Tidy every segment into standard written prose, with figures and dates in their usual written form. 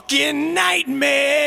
fucking nightmare!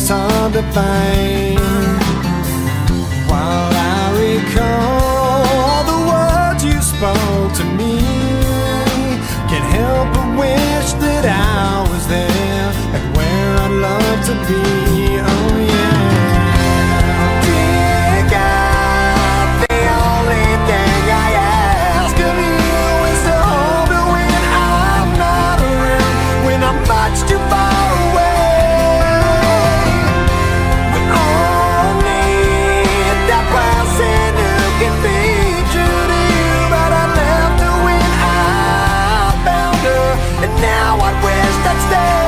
purpose hard to find. While I recall the words you spoke to me, can't help but wish that I was there and where I'd love to be. Oh yeah. Dear God, the only thing I ask of you is to hold me when I'm not around, when I'm much too far away. We all need that person who can be true to you, but I left her when I found her, and now I wish I'd stay.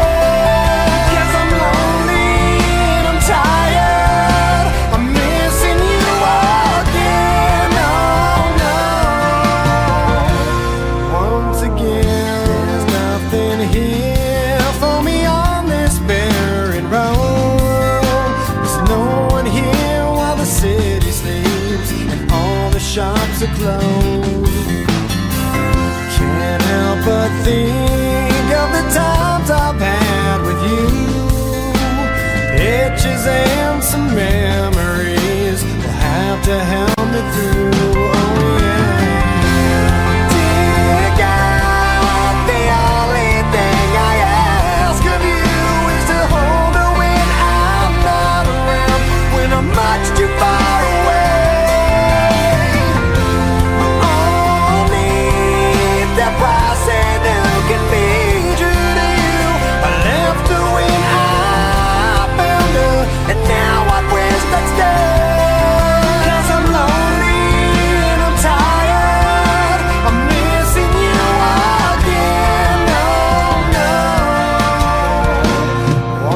'Cause I'm lonely and I'm tired, I'm missing you again. Oh no. Once again, there's nothing here for me on this barren road. There's no one here while the city sleeps and all the shops are closed. Can't help but think of the times I've had with you, pictures and some memories will have to help me through. Oh yeah. Dear God, the only thing I ask of you is to hold her when I'm not around, when I'm much too far away. We all need that person who can be true to you. I left her when I found her, and now I wish I'd stay. 'Cause I'm lonely and I'm tired, I'm missing you again. Oh no.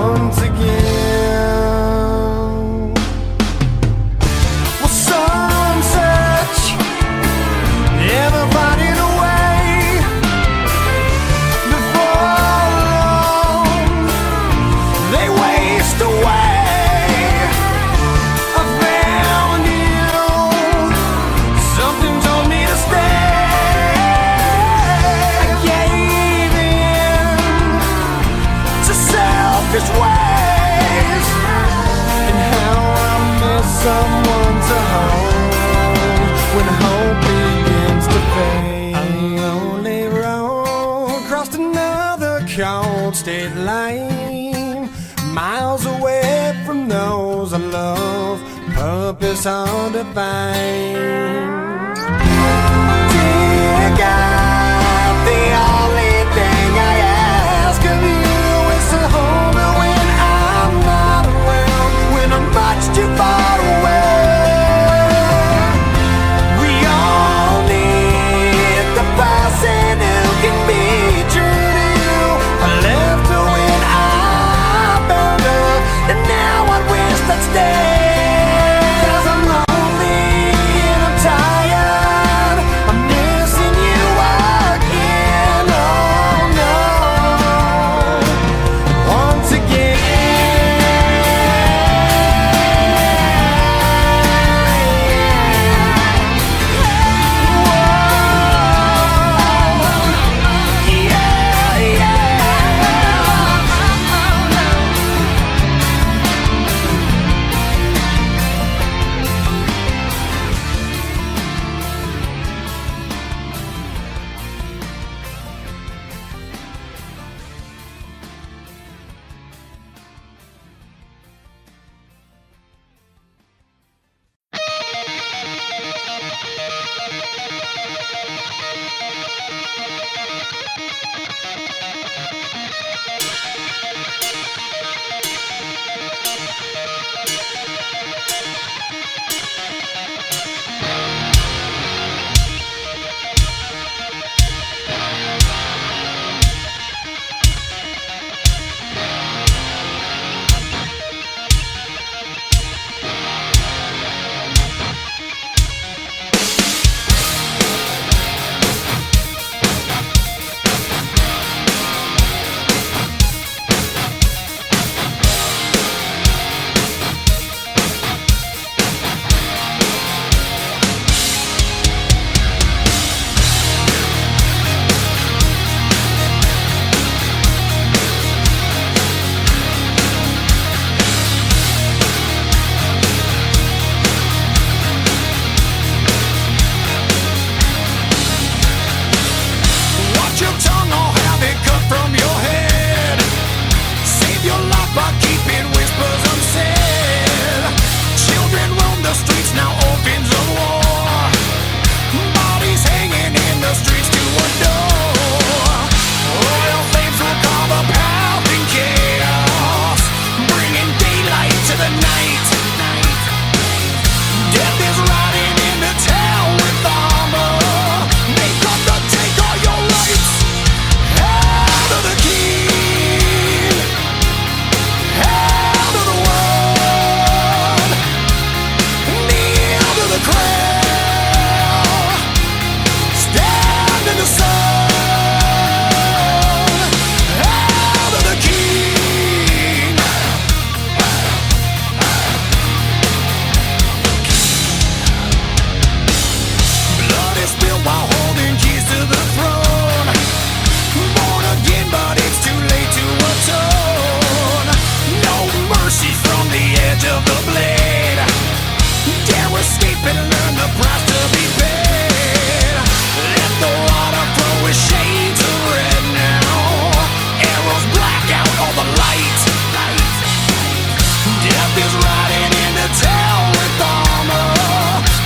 Once again. Well, some search, never finding a way. Before long, they waste away. I found you, something told me to stay. I gave in to selfish ways, and how I miss someone to hold when hope begins to fade. A lonely road crossed another cold state line, miles away from those I love, purpose hard to find. Dear God, the only thing I ask of you is to hold me when I'm not around, when I'm much too far away. We all need the person who can be true to you. I left her when I found her, and now I wish I'd stay. 'Cause I'm lonely and I'm tired, I'm missing you again. Oh no. but keeping whispers unsaid. Children roam the streets, now orphans of war. Bodies hanging in the streets to adore. Oil flames will call the path in chaos, bringing daylight to the night. Death is riding into town with armor. They come to take all your rights. Hail to the king, hail to the world, kneel to the crown, stand in the sun. Hail to the king. Blood is spilled while holding keys to the throne. Born again, but it's too late to atone. No mercy from the edge of the blade. Dare escape and learn the price to be paid. Let the water flow with shades of red now. Arrows black out all the light. Death is riding into town with armor.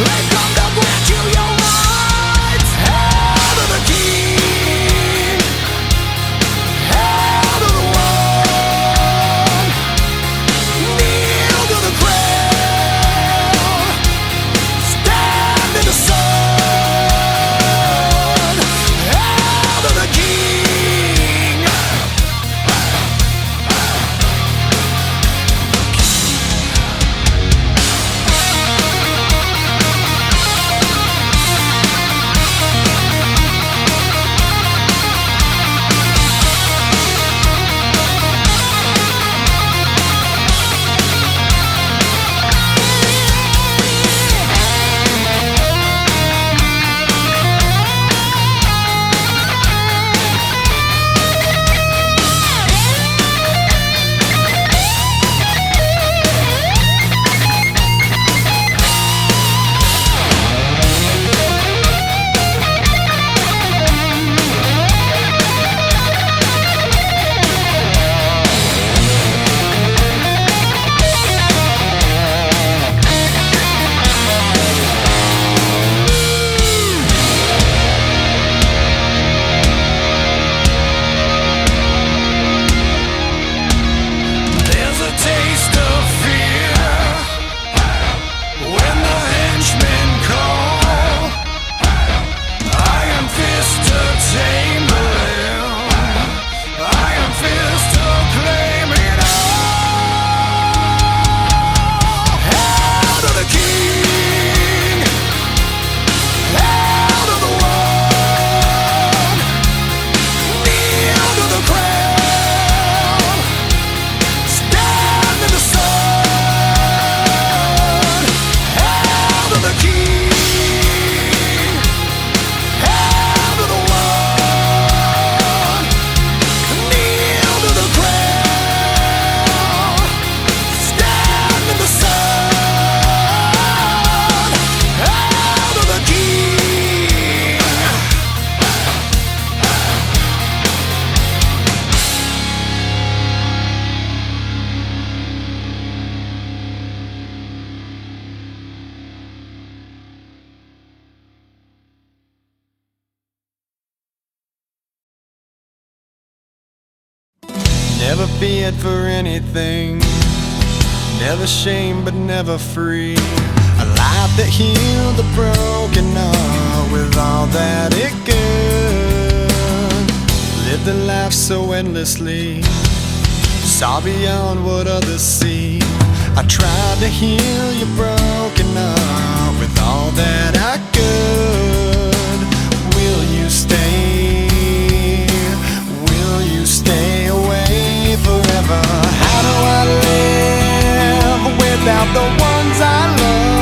They come to grant you your rights. Hail to the king, hail to the world, kneel to the crown, stand in the sun. Hail to the king. There's a taste of fear when the henchmen call. Iron fist to tame the limb. Iron fist to claim it all. Hail to the king, hail to the world, kneel to the crown, stand in the sun. Hail to the king, hail to the world, kneel to the crown, stand in the sun. Hail to the king. Never feared for anything, never shame but never free. A life that healed the broken heart with all that it could. Lived a life so endlessly, saw beyond what others see. I tried to heal your broken heart with all that I could. Will you stay? Will you stay away forever? How do I live without the ones I love?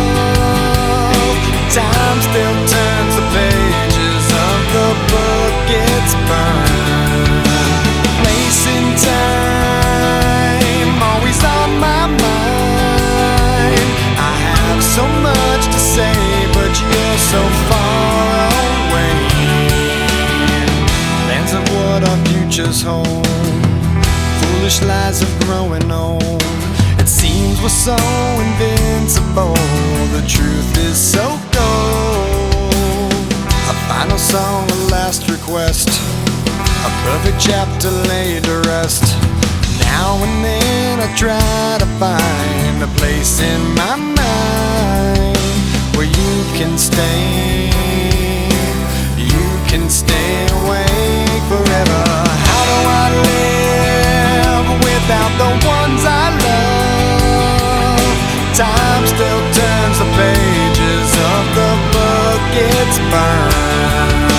Time still turns the pages of the book, it's burned. Place in time, always on my mind. I have so much to say, but you're so far away. Lands of what our futures hold, foolish lies have grown going on. It seems we're so invincible, the truth is so cold. A final song, a last request, a perfect chapter laid to rest. Now and then I try to find a place in my mind where you can stay, you can stay awake forever. How do I live without the ones I love? Time still turns the pages of the book it's burned.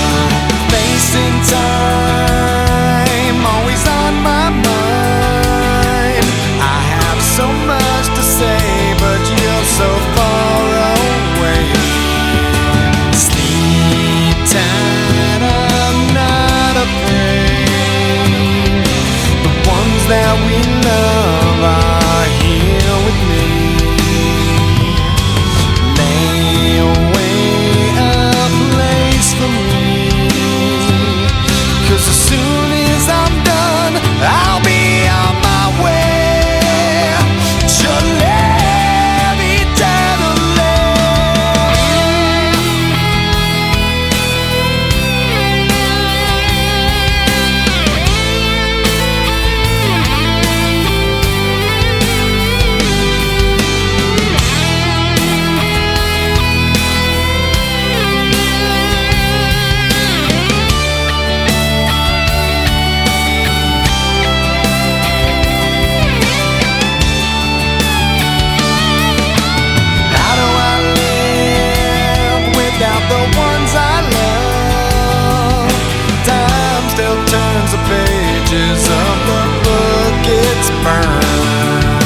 Facing time, always on my mind. I have so much to say, but you're so far away. Sleep tight, I'm not afraid. The ones that we love are here with me. Lay away a place for me, 'cause as soon as I'm done, I'll be on my way to live eternally. How do I live without the ones I love? Time still turns the pages of the book it's burned.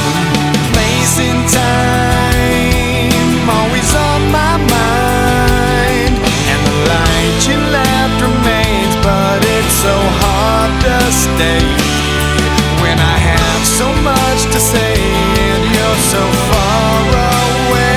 Place in time, always on my mind. And the light you left remains, but it's so hard to stay when I have so much to say and you're so far away.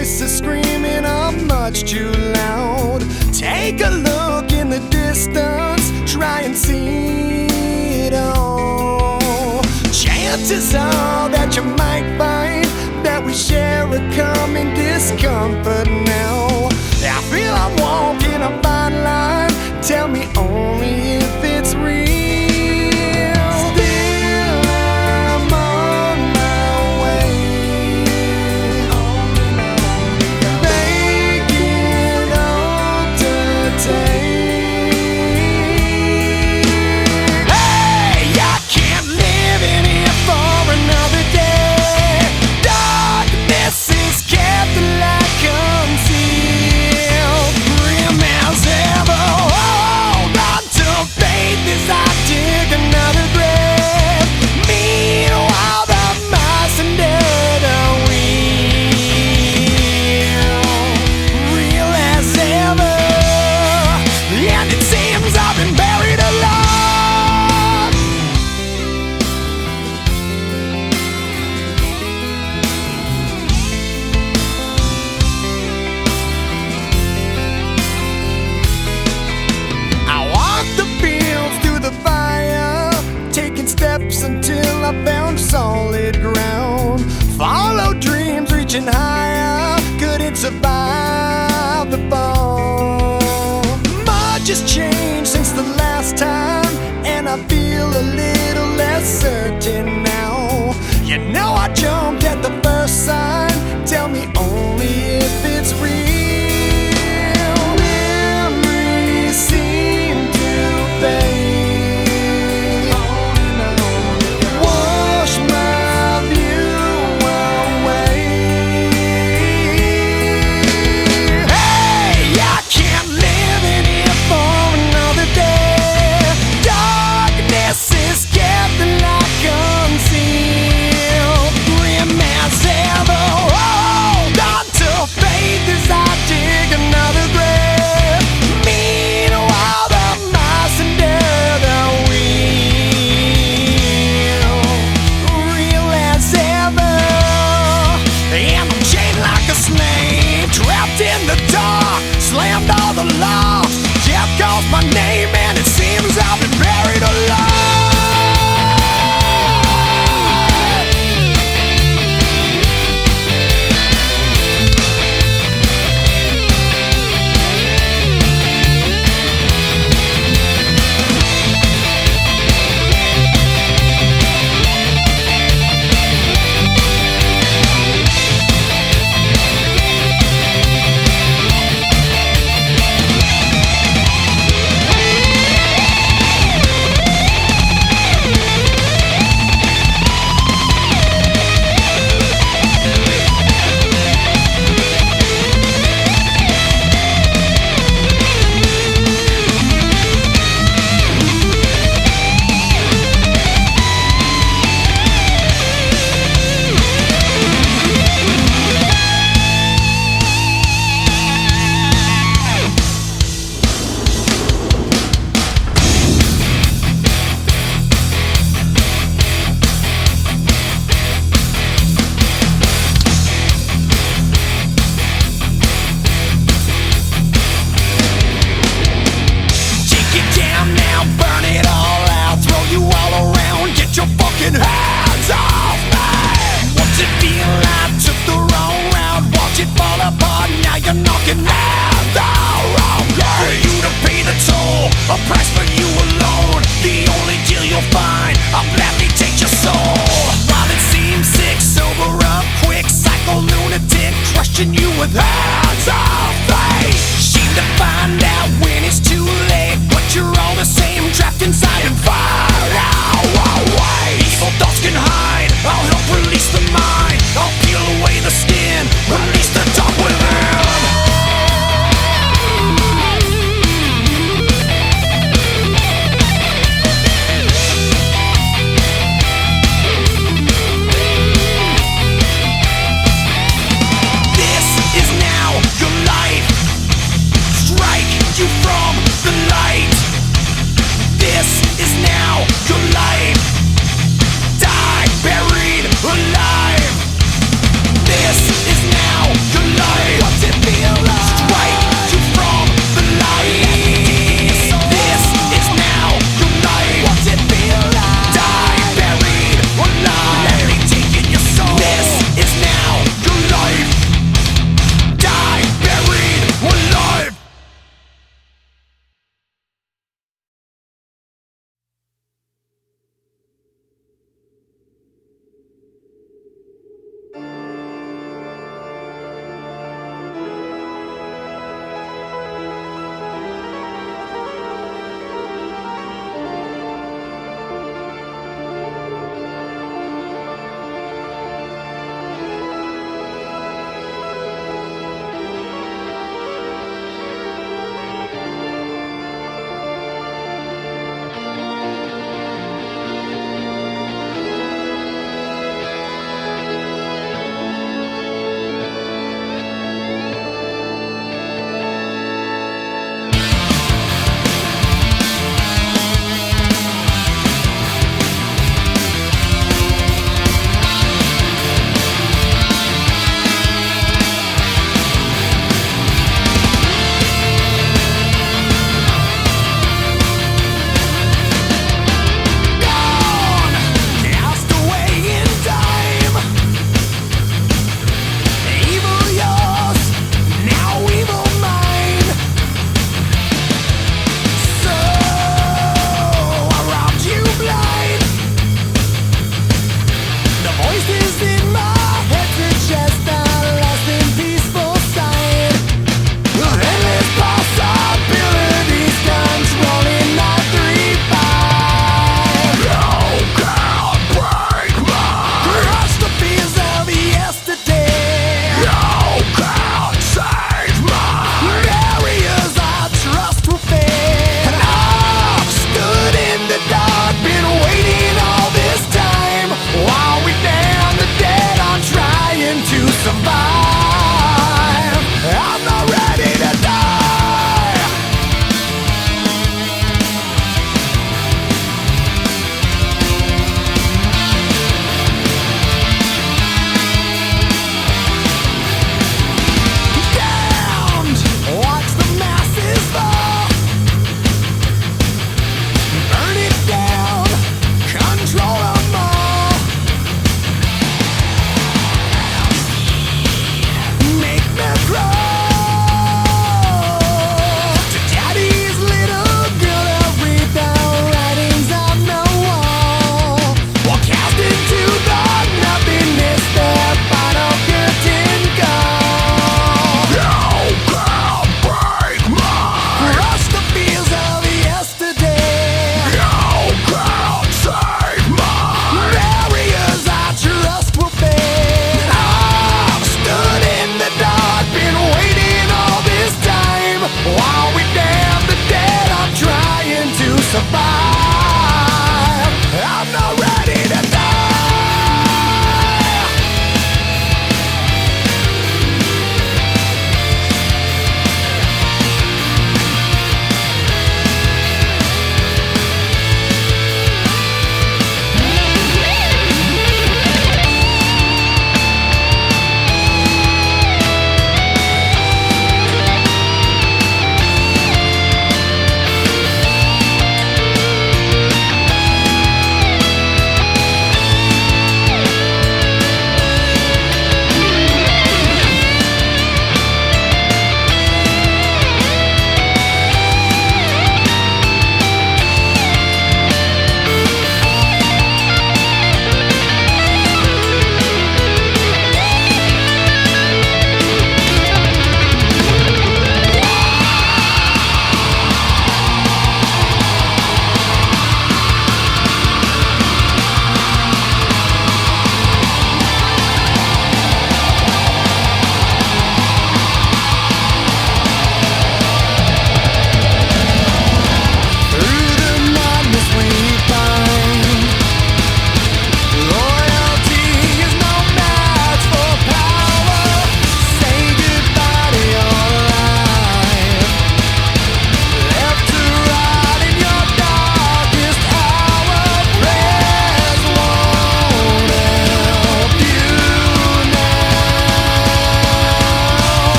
voices screaming are much too loud. Take a look in the distance, try and see it all. Chances are that you might find that we share a common discomfort now. I feel I'm walking a fine line, tell me only if it's real. Still I'm on my way, making all to take. Hey, I can't live in here for another day. Darkness is kept like concealed, grim as ever. Hold on to faith as I dig another grave. Meanwhile, the mice under the wheel, real as ever. And it seems I've been buried alive. I walked the fields through the fire, taking steps until I found solid ground. Followed dreams reaching higher, couldn't survive the fall. Much has changed since the last time, and I feel a little less certain now. You know I jumped at the first sign, tell me only if it's real. Memories seem to fade, wash my view away. Hey, I can't live in here for another day. Darkness is kept like concealed, grim as ever. Hold on to faith as I dig another grave. Meanwhile, the mice under the wheel, real as ever. And I'm chained like a slave, trapped in the dark, slammed all the locks. Death calls my name, and it seems I've been buried alive.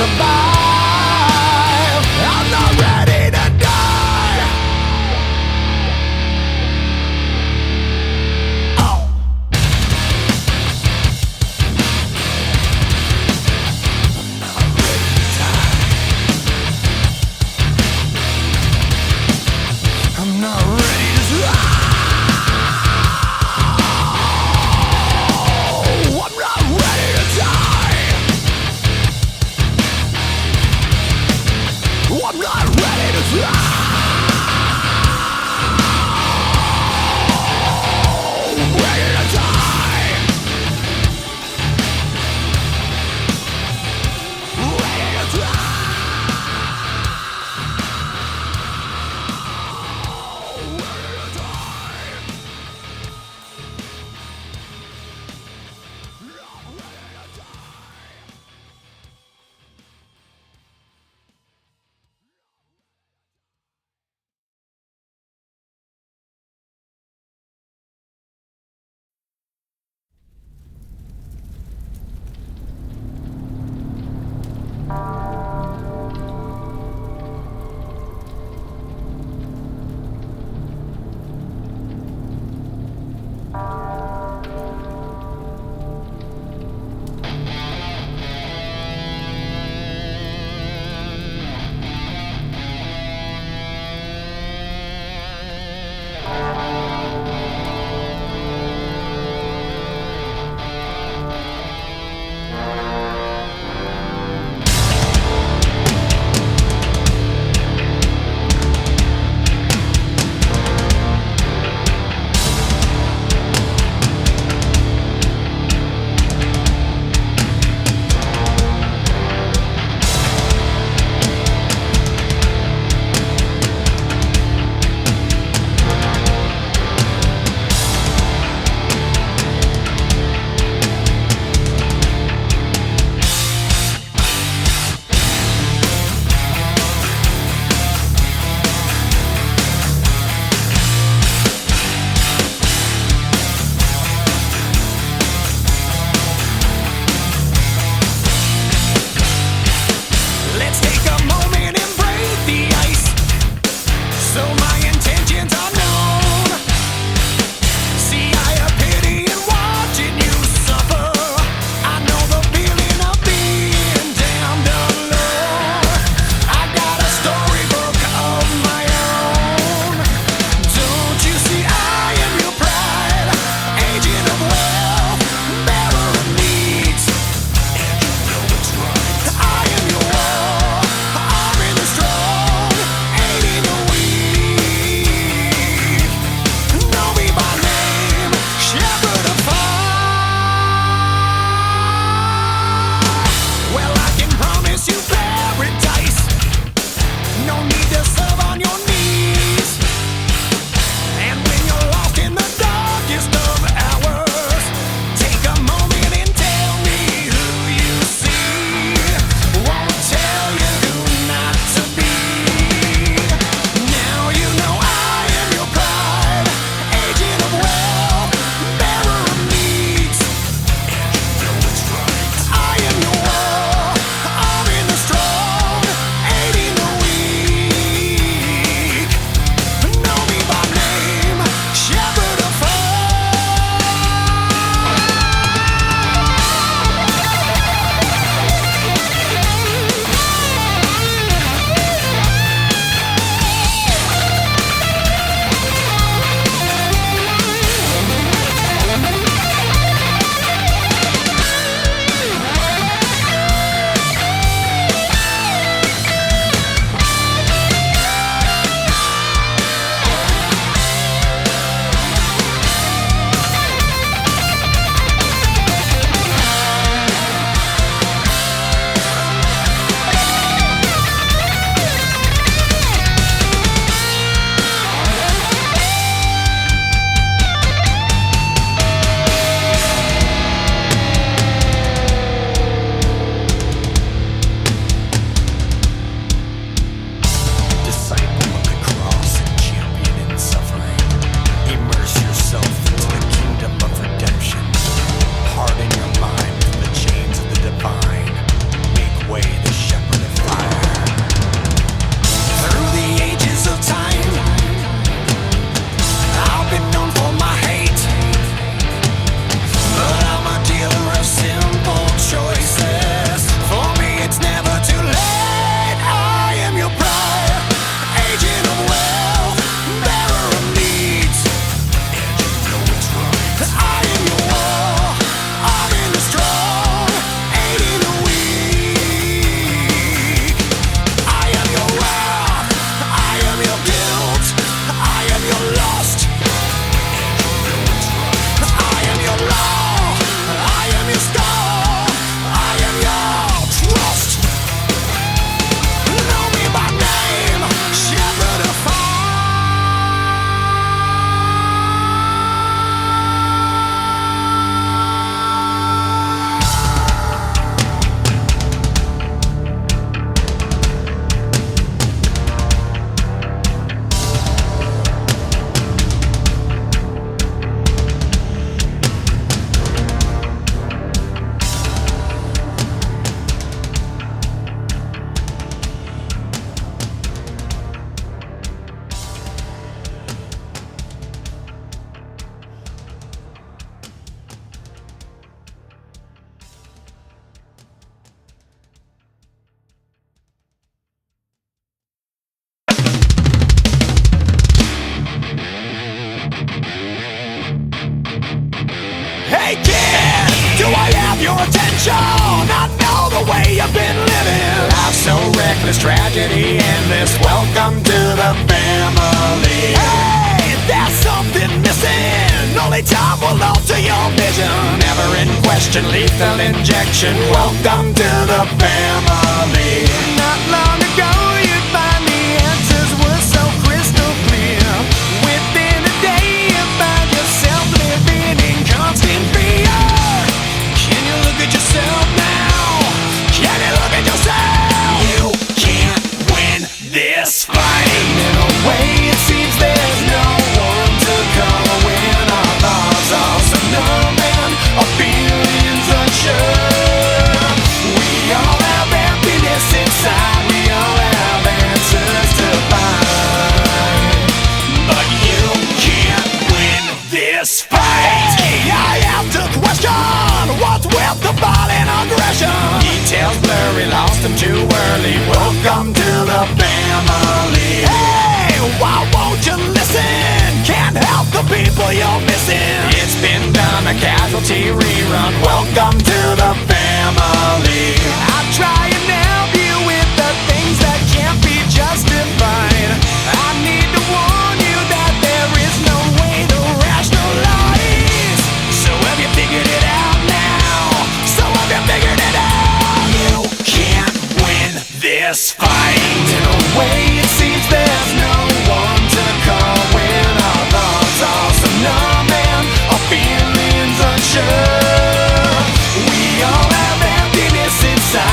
survive. I'm not ready to die. Oh. I'm not ready to die. I'm not ready to die. I'm not ready to die. Ready to die. Ready to die. sure not know the way you've been living. Life's so reckless, tragedy endless. Welcome to the family. Hey, there's something missing. Only time will alter your vision. Never in question, lethal injection. Welcome to the family. Not long ago you'd find the answers were so crystal clear. Within a day you find yourself living in constant fear. Can you look at yourself now? Can you look at yourself? You can't win this fight. In a way it seems there's no one to call when our thoughts are so numb and our feelings unsure. We all have emptiness inside, we all have answers to find, but you can't win this fight. I have to question what's with the violent aggression. Details blurry, lost them too early. Welcome to the family. Hey, why won't you listen? Can't help the people you're missing. It's been done, a casualty rerun. Welcome to the family. I try and help you with the things that can't be justified. I need to warn you that there is no way to rationalize. So have you figured it out now? So have you figured it out? You can't win this fight. In a way it seems there's no one to call when our thoughts are so numb and our feelings unsure. We all have emptiness inside.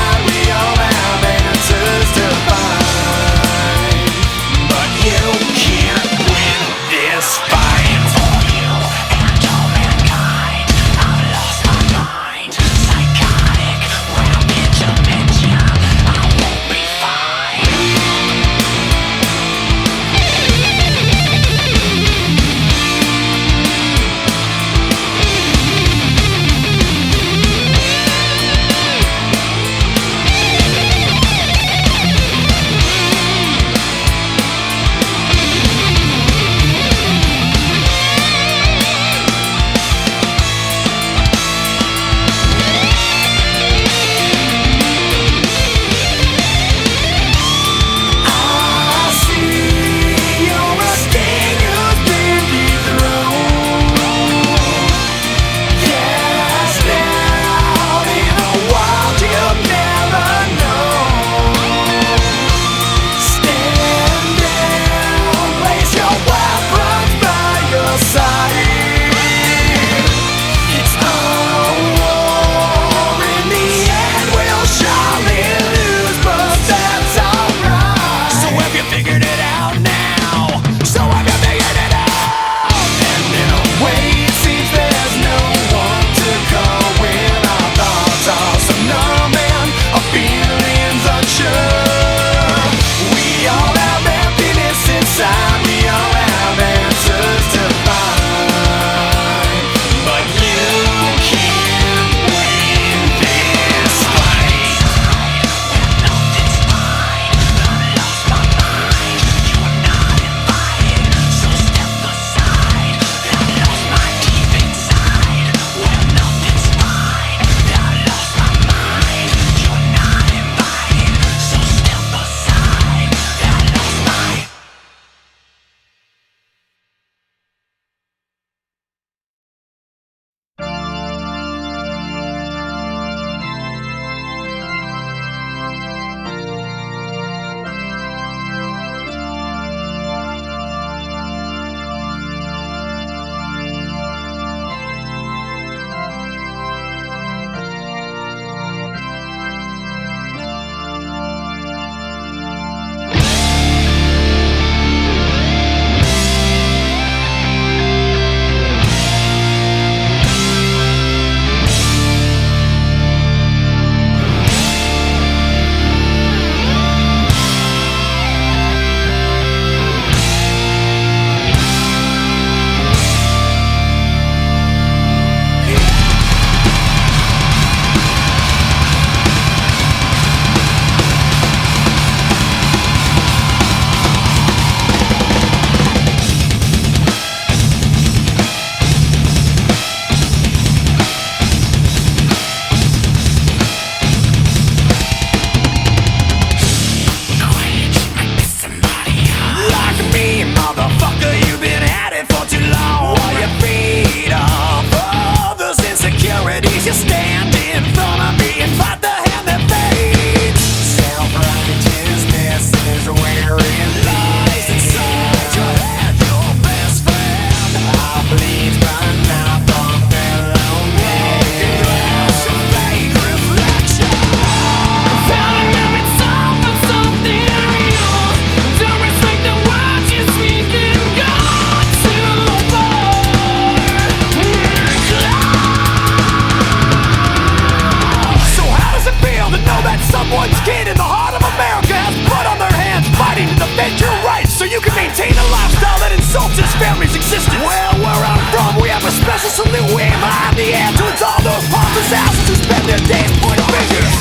their days, point fingers.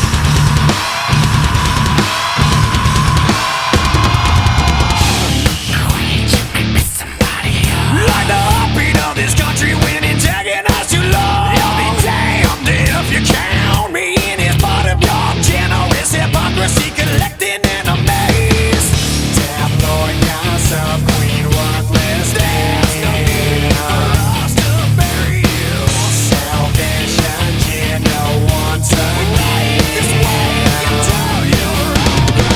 Like the heartbeat of this country when it's tagging us too long. I'll be damned if you count me in as part of your generous hypocrisy collecting enemies. Tabloid gossip, queen worthless days. No need for us to bury you. Selfish agenda wants to make this way until you're right.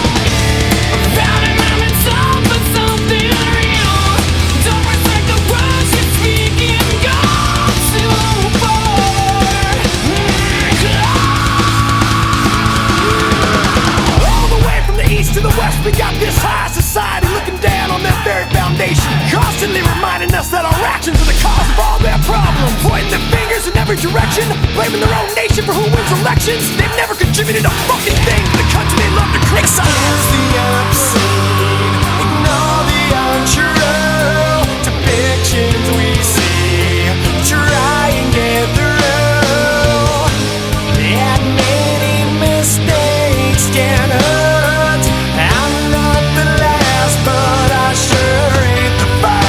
Found an I'm for something real. Don't respect the words you're speaking. Gone too far. All the way from the east to the west, we got this high society looking down on that very foundation, constantly reminding us that our actions are the cause of all their problems, pointing their fingers in every direction, blaming their own nation for who wins elections. They've never contributed a fucking thing to the country they love to criticize. Expose the obscene, ignore the untrue depictions we see, try and get through. Admitting mistakes can hurt. I'm not the last, but I sure ain't the first.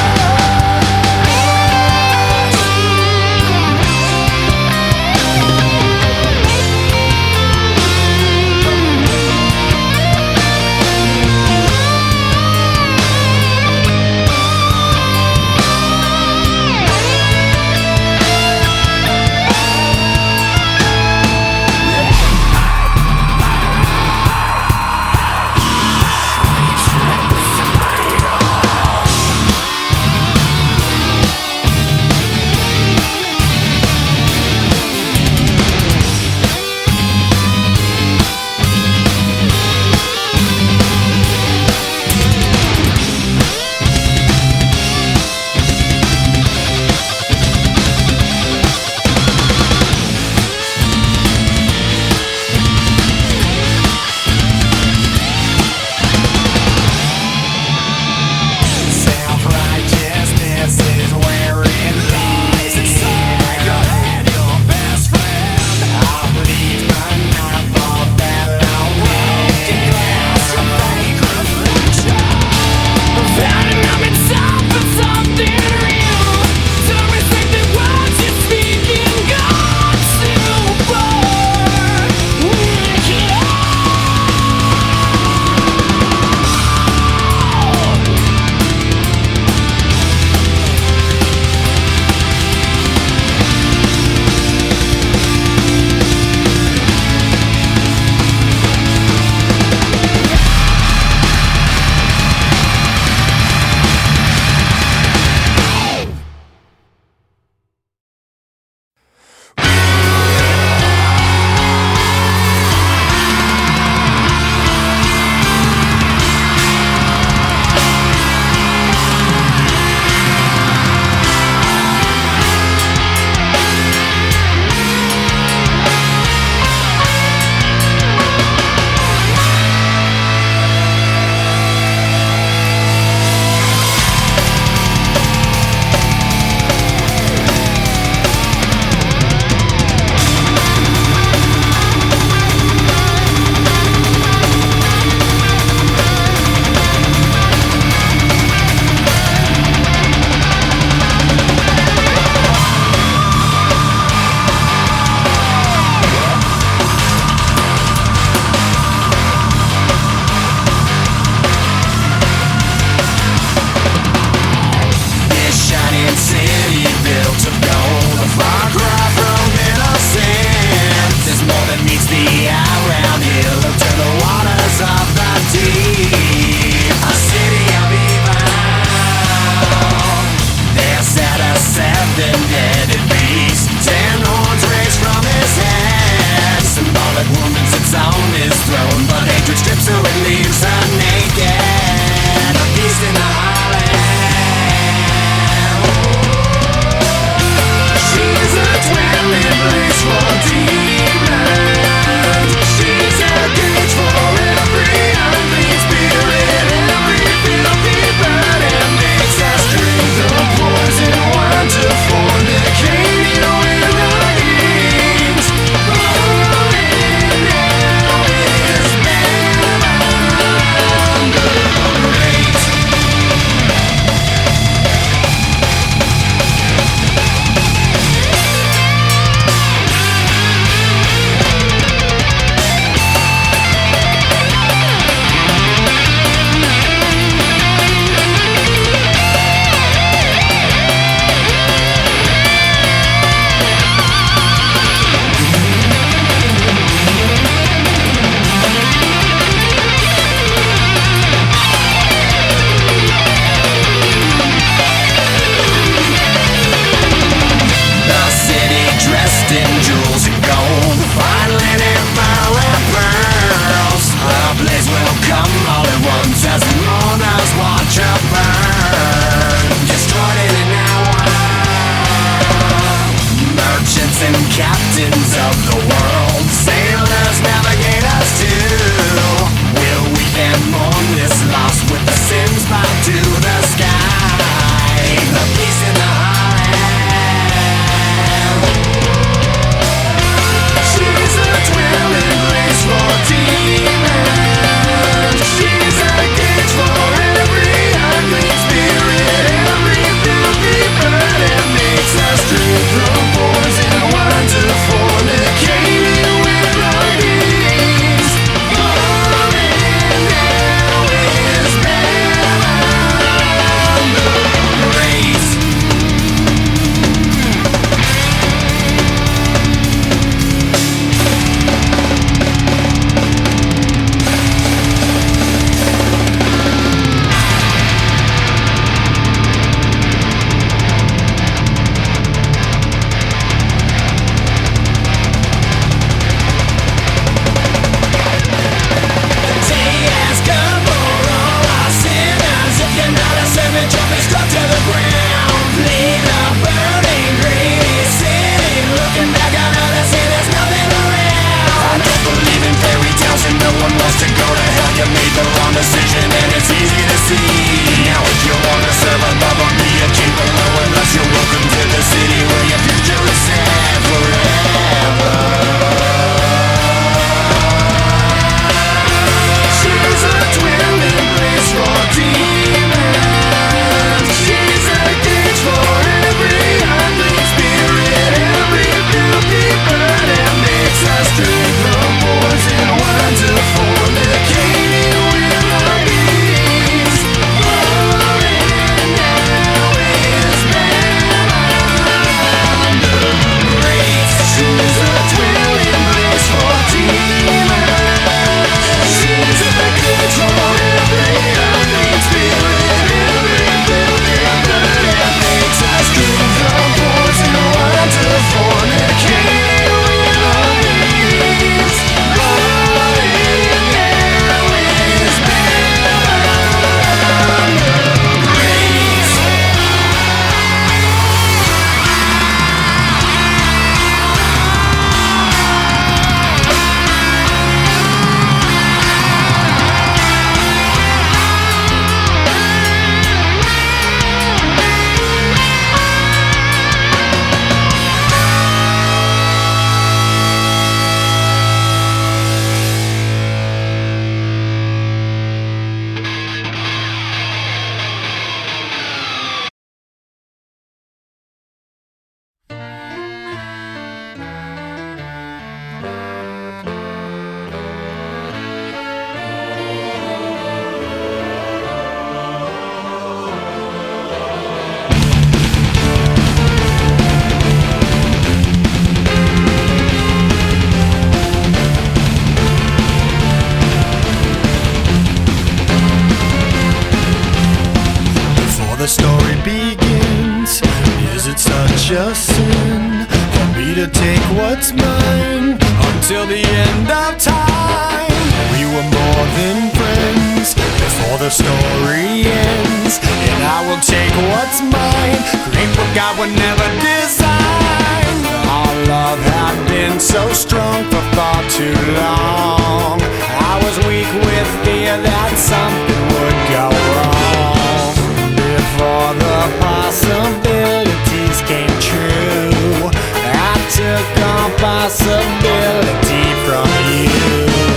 such a sin for me to take what's mine until the end of time. We were more than friends before the story ends, and I will take what's mine, create what God would never design. Our love had been so strong for far too long. I was weak with fear that something would go wrong before the possibilities came true. I took on possibility from you.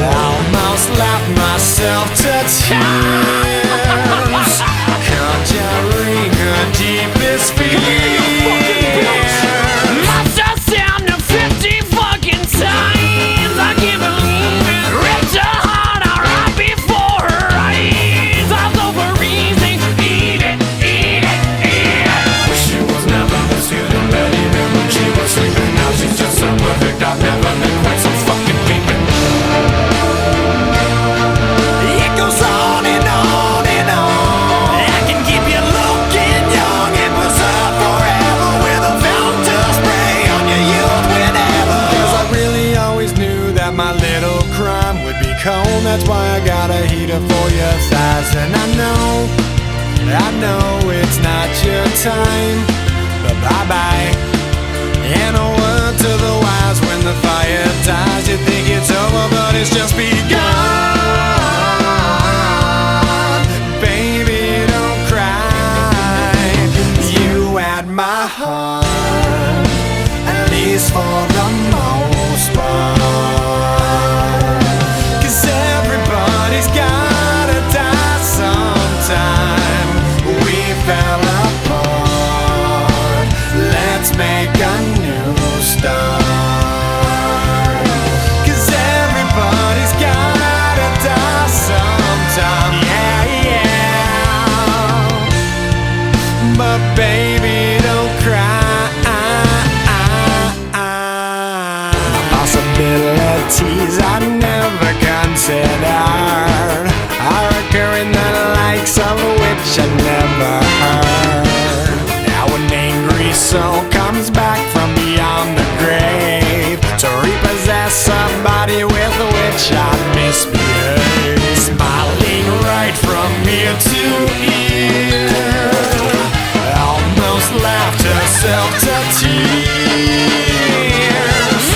I almost laughed myself to tears, conjuring her deepest fears. Must have sound of 50 fucking times. I can't believe it. Ripped her heart out right before her eyes. I was over easy. Eat it, eat it, eat it. Wish she was never this good in bed, even when she was sleeping. Now she's just so perfect, I've never been quite so fucking peeping. It goes on and on and on. I can keep you looking young and preserve forever with a fountain spray on your youth whenever. 'Cause I really always knew that my little crime would be cold. That's why I got a heater for your thighs. And I know it's not your time, but bye-bye. And a word to the wise, when the fire dies, you think it's over, but it's just begun. Baby, don't cry. You had my heart, at least for the most part. 'Cause everybody's gotta die sometime. We fell apart. Let's make a new start. 'Cause everybody's gotta die sometime. Yeah, yeah. But baby, don't cry. Possibilities I never considered are occurring, the likes of which I never heard. Now an angry soul comes back from beyond the grave to repossess somebody with which I misbehaved. Smiling right from ear to ear, almost laughed herself to tears.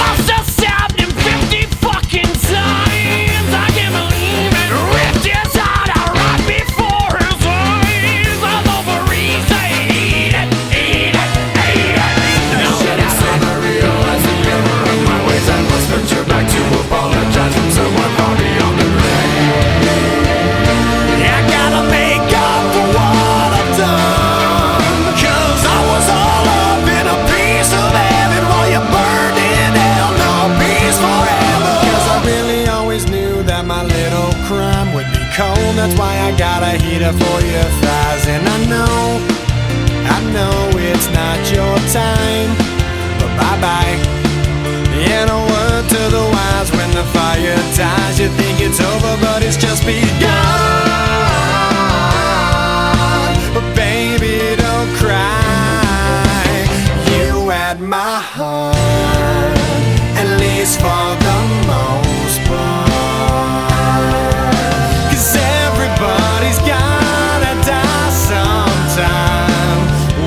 Must have stabbed him 50 fucking times. I can't believe it. Ripped his heart out right before his eyes. I was over easy. Eat it, eat it, eat it. Now that it's time, I realize the error of my ways. I must venture back to apologize from someone far beyond the grave. I gotta make up for what I've done, 'cause I was all up in a piece of heaven while you burned in hell. No peace forever. 'Cause I really always knew that my little crime would be cold. That's why I got a heater for your thighs. And I know it's not your time, but bye-bye. And a word to the wise, when the fire dies, you think it's over, but it's just begun. But baby, don't cry. You had my heart, at least for the most part. 'Cause everybody's gotta die sometime.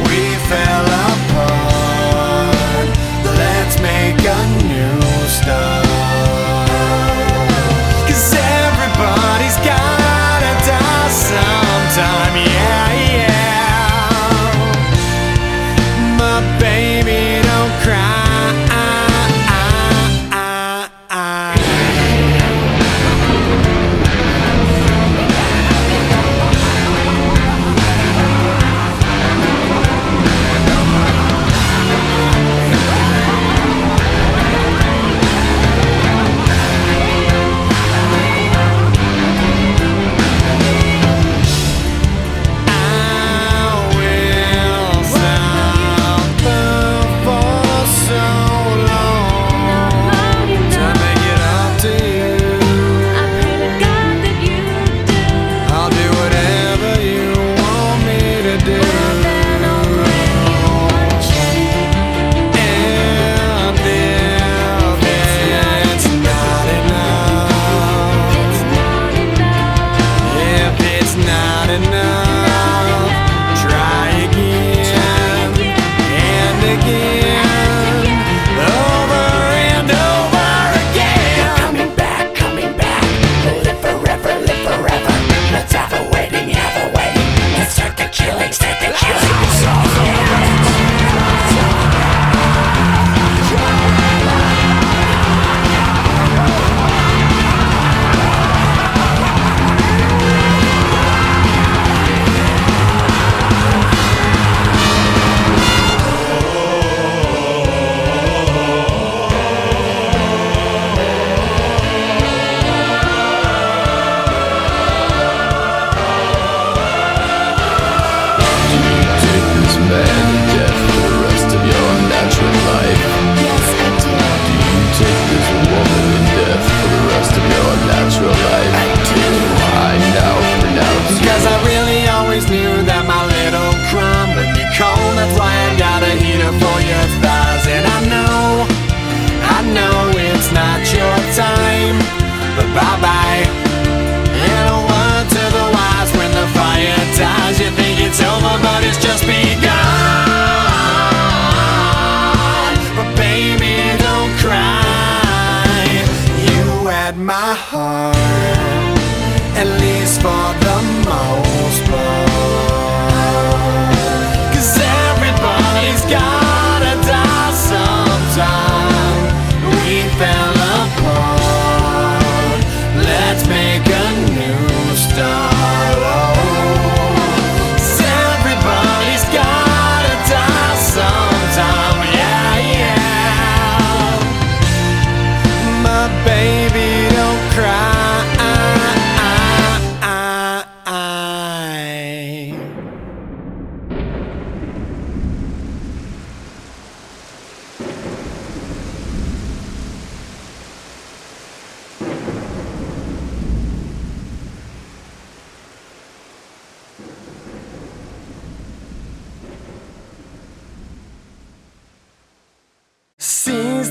We fell apart. Let's make a new start. 'Cause everybody's gotta die sometime. Yeah, yeah. But baby, don't cry.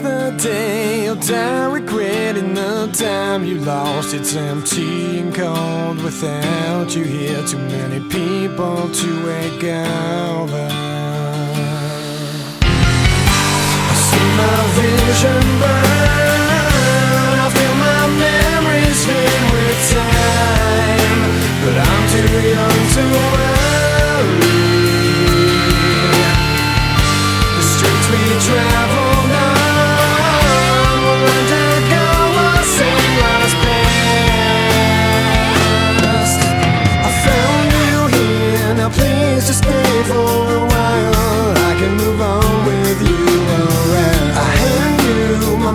the day you'll die regretting the time you lost. It's empty and cold without you here. Too many people to wake over. I see my vision burn. I feel my memories fade with time, but I'm too young to worry. The streets we travel on will undergo a same lost past. I found you here, now please just stay for a while. I can move on with you around. I hand you my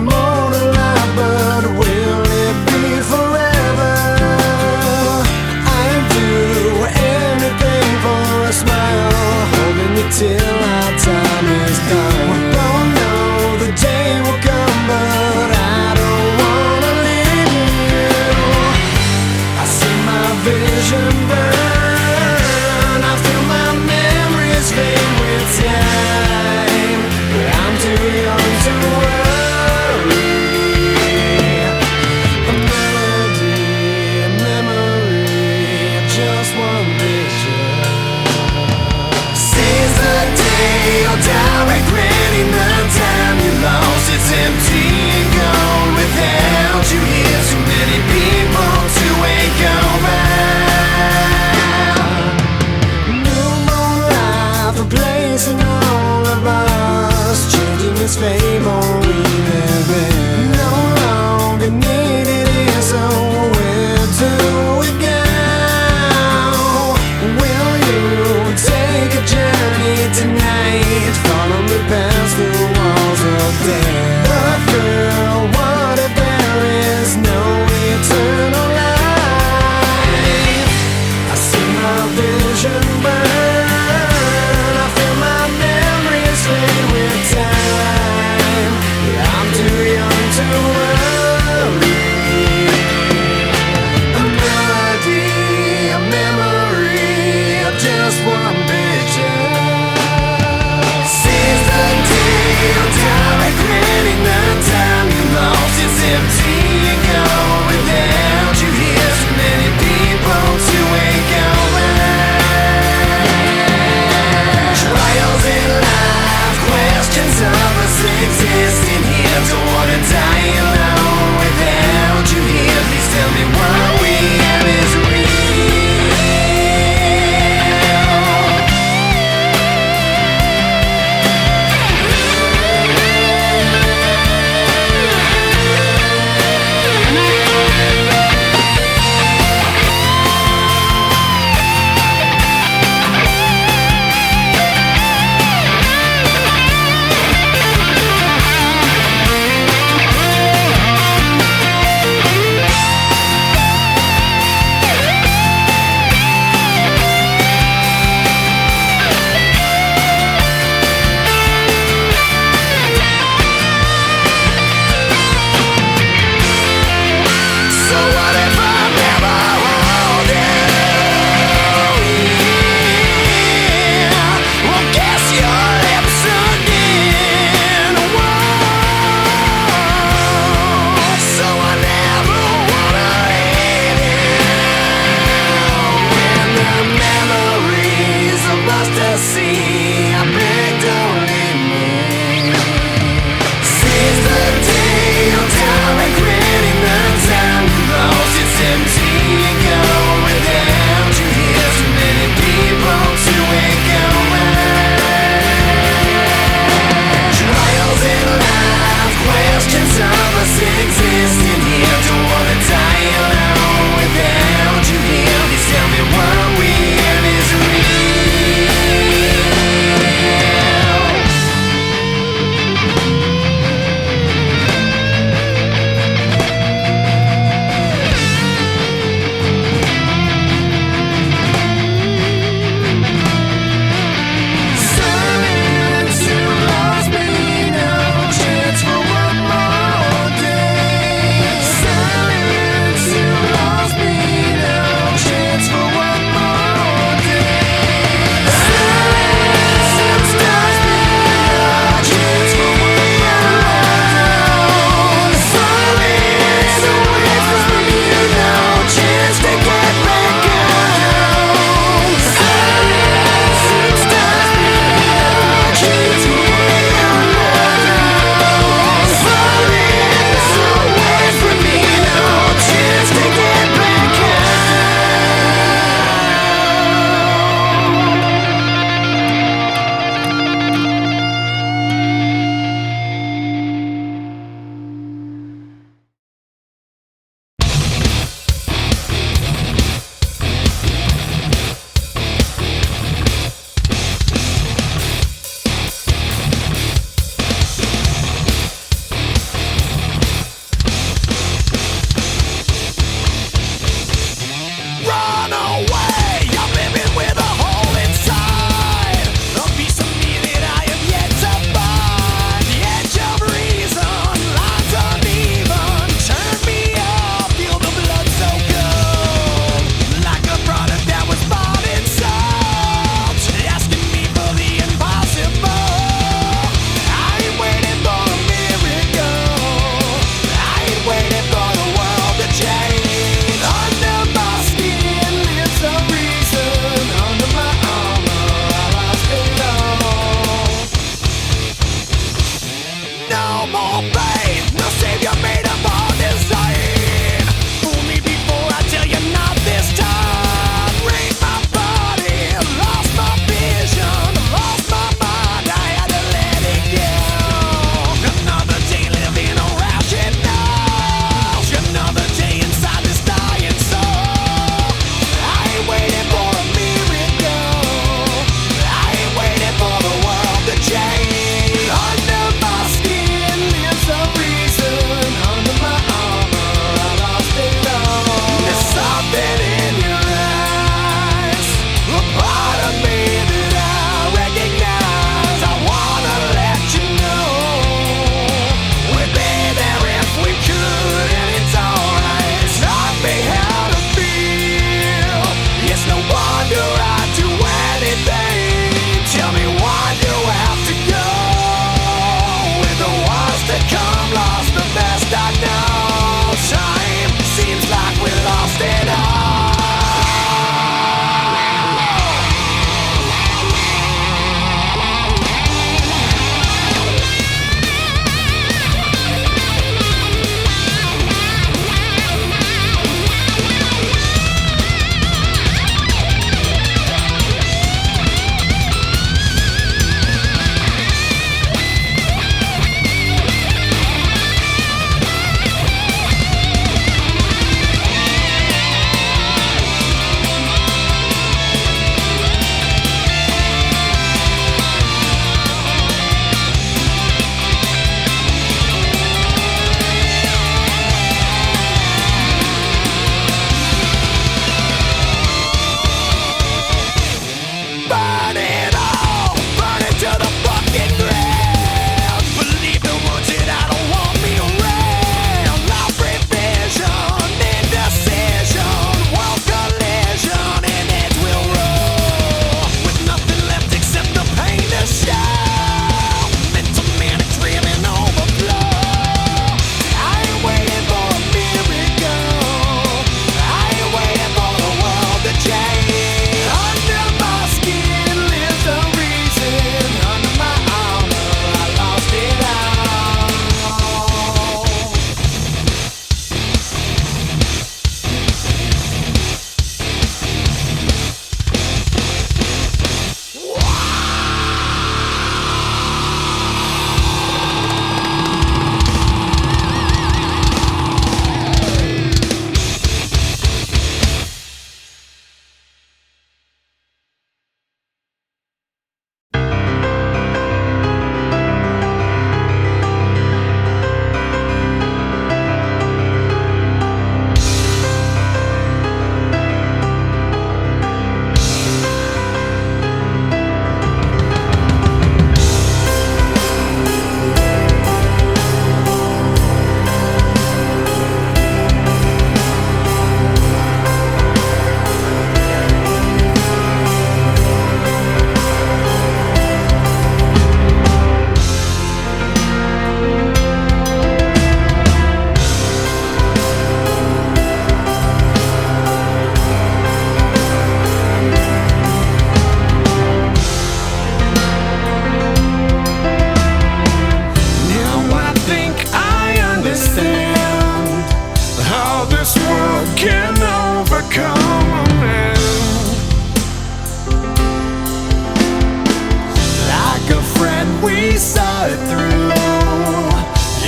we saw it through.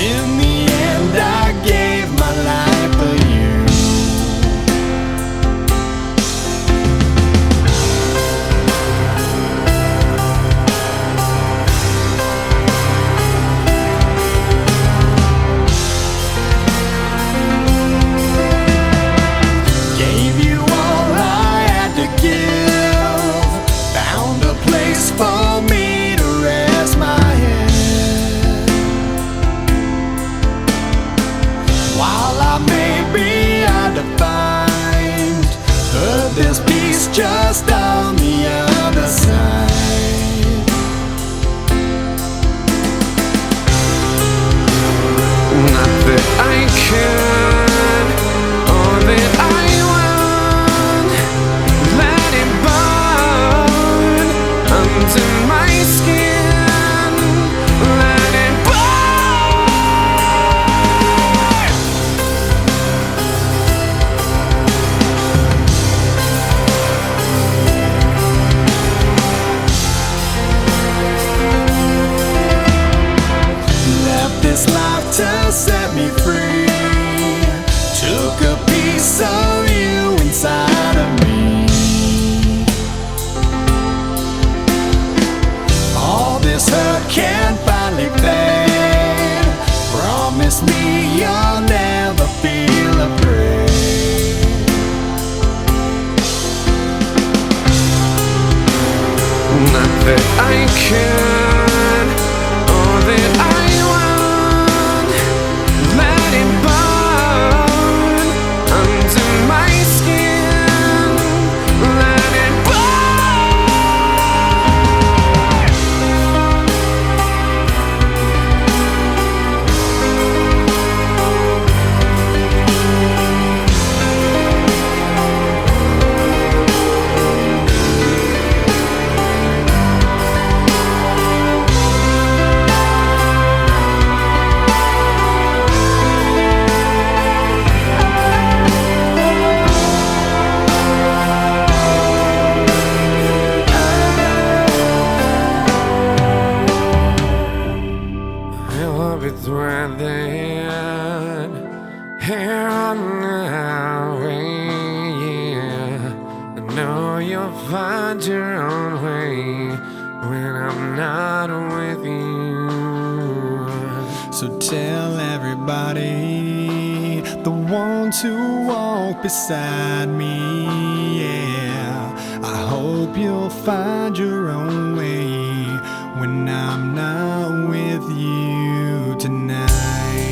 In the end, I gave my life for you. Gave you all I had to give. Found a place for me to rest my head. While I may be undefined, but there's peace just on the other side. Not that I can, or that I want. Let it burn under my skin. Let it burn. Left this life to set me free. Took a piece of you inside of me. All this hurt can finally fade. Promise me you'll never feel afraid. Not that I can, or that I want. Let it burn under my skin. Let it it's right there, here on the highway, yeah. I know you'll find your own way when I'm not with you. So tell everybody, the ones who walk beside me, yeah. I hope you'll find your own way when I'm not with you tonight.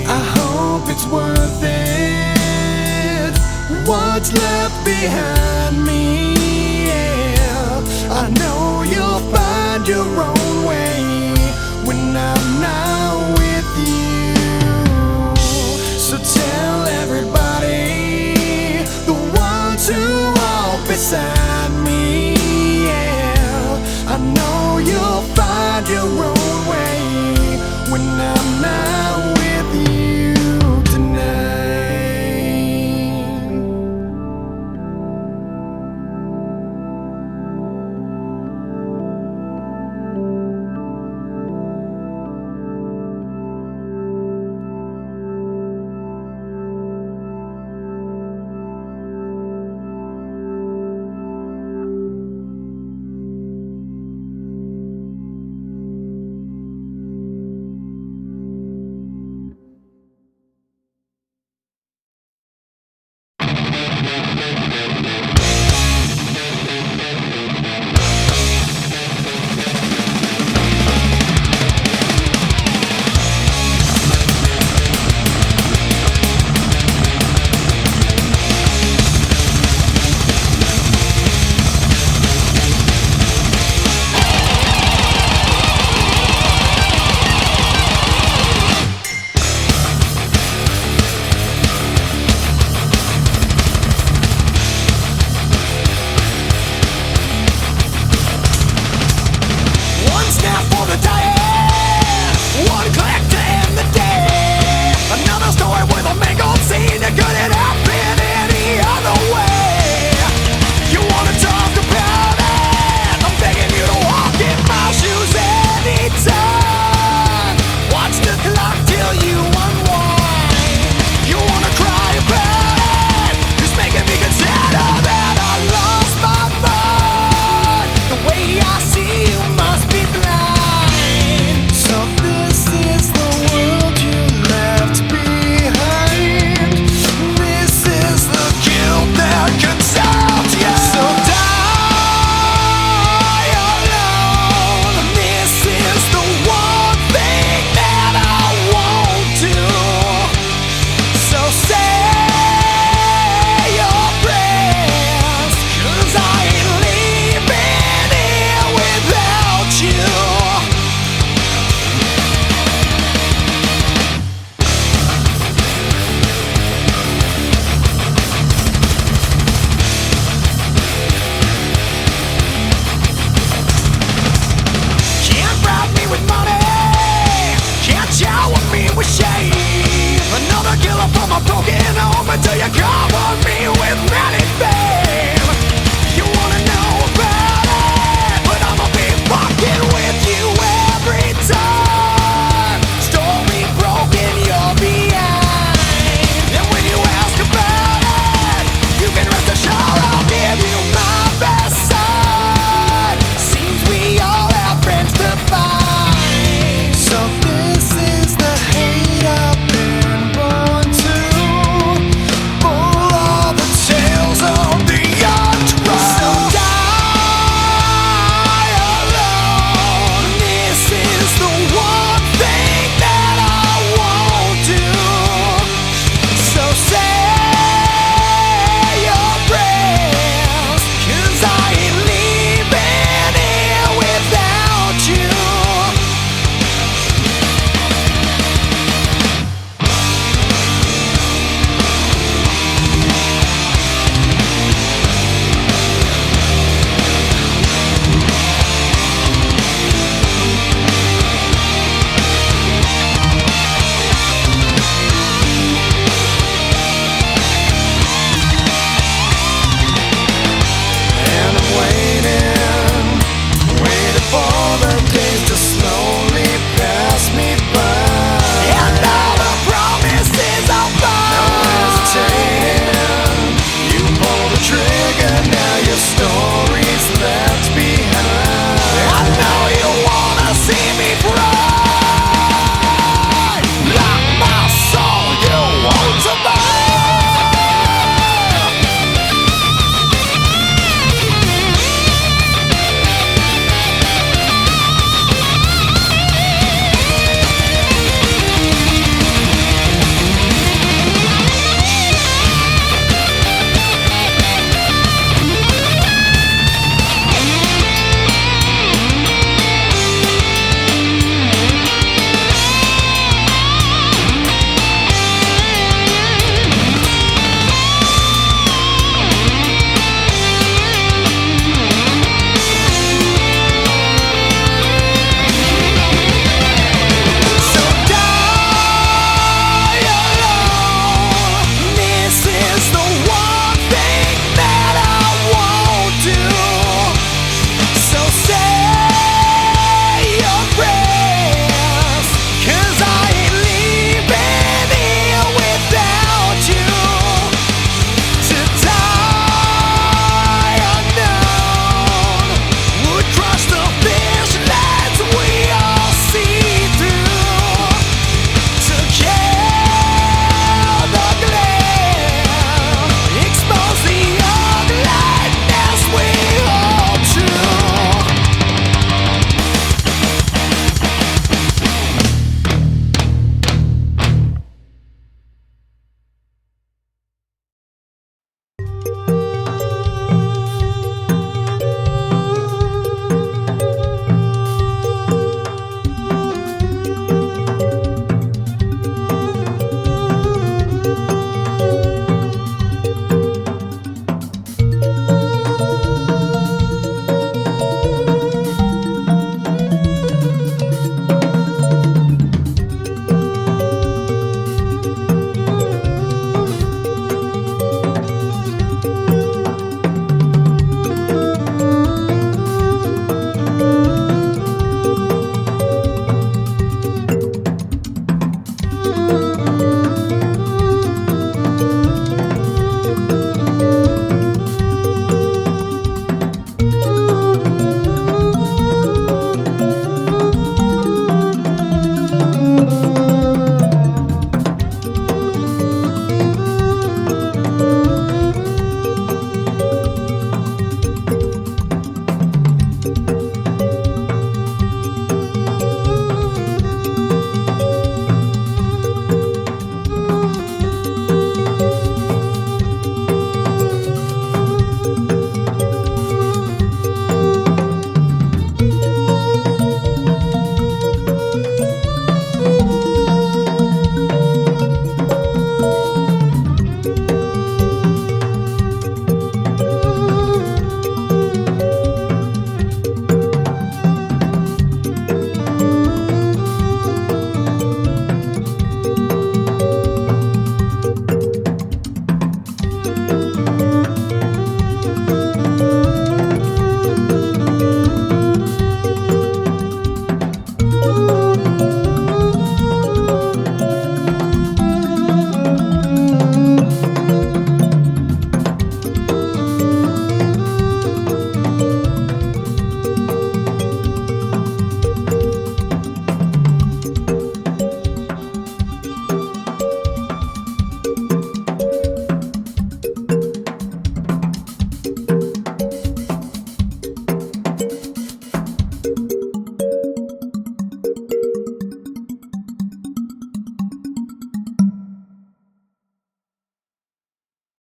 I hope it's worth it, what's left behind me, yeah. I know you'll find your own way when I'm not with you. So tell everybody, the ones who walk beside me, yeah. I know you'll find your own way when I'm not with you tonight. talking home until you come